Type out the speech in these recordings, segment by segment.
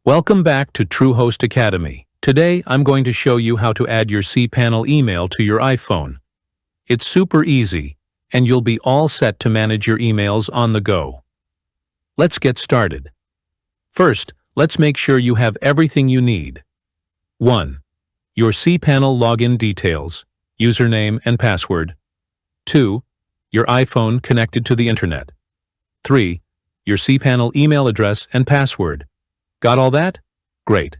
Welcome back to TrueHost Academy. Today, I'm going to show you how to add your cPanel email to your iPhone. It's super easy, and you'll be all set to manage your emails on the go. Let's get started. First, let's make sure you have everything you need. 1. Your cPanel login details, username and password. 2. Your iPhone connected to the internet. 3. Your cPanel email address and password. Got all that? Great.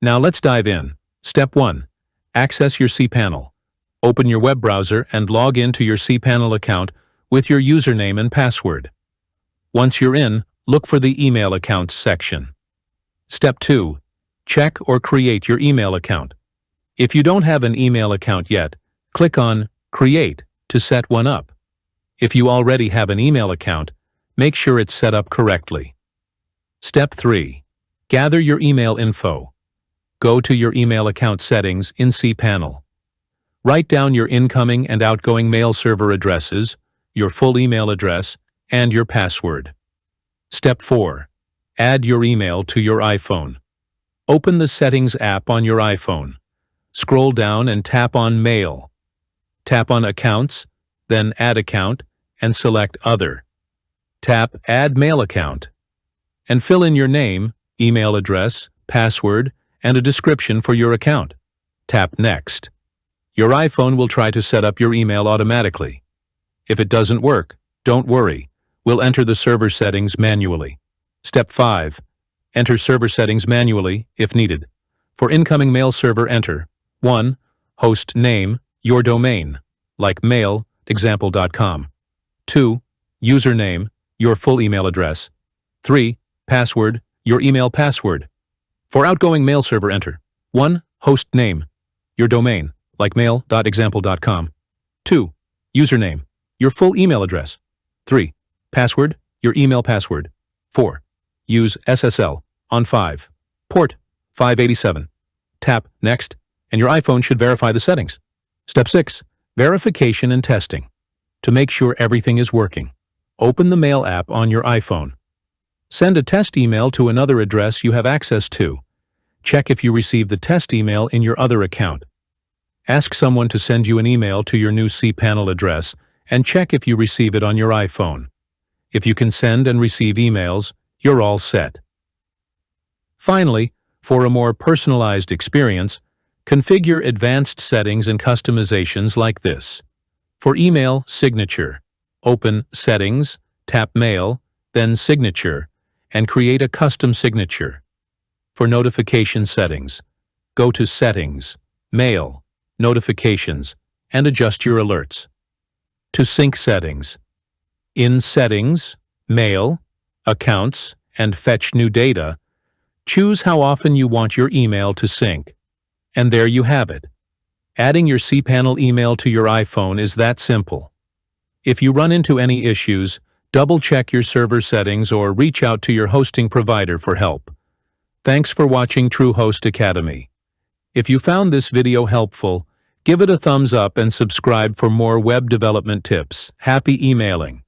Now let's dive in. Step 1. Access your cPanel. Open your web browser and log in to your cPanel account with your username and password. Once you're in, look for the Email Accounts section. Step 2. Check or create your email account. If you don't have an email account yet, click on Create to set one up. If you already have an email account, make sure it's set up correctly. Step 3. Gather your email info. Go to your email account settings in cPanel. Write down your incoming and outgoing mail server addresses, your full email address, and your password. Step 4. Add your email to your iPhone. Open the Settings app on your iPhone. Scroll down and tap on Mail. Tap on Accounts, then Add Account, and select Other. Tap Add Mail Account, and fill in your name, email address, password, and a description for your account. Tap Next. Your iPhone will try to set up your email automatically. If it doesn't work, don't worry. We'll enter the server settings manually. Step 5. Enter server settings manually if needed. For incoming mail server, enter 1. Host name, your domain, like mail.example.com. 2. Username, your full email address. 3. Password, your email password. For outgoing mail server, enter 1. Host name, your domain, like mail.example.com. 2. Username, your full email address. 3. Password, your email password. 4. Use SSL on 5. Port 587. Tap Next, and your iPhone should verify the settings. Step 6. Verification and testing. To make sure everything is working, open the Mail app on your iPhone. Send a test email to another address you have access to. Check if you receive the test email in your other account. Ask someone to send you an email to your new cPanel address and check if you receive it on your iPhone. If you can send and receive emails, you're all set. Finally, for a more personalized experience, configure advanced settings and customizations like this. For email signature, open Settings, tap Mail, then Signature, and create a custom signature. For notification settings, go to Settings, Mail, Notifications, and adjust your alerts. To sync settings, in Settings, Mail, Accounts, and Fetch New Data, choose how often you want your email to sync. And there you have it. Adding your cPanel email to your iPhone is that simple. If you run into any issues, double-check your server settings or reach out to your hosting provider for help. Thanks for watching TrueHost Academy. If you found this video helpful, give it a thumbs up and subscribe for more web development tips. Happy emailing!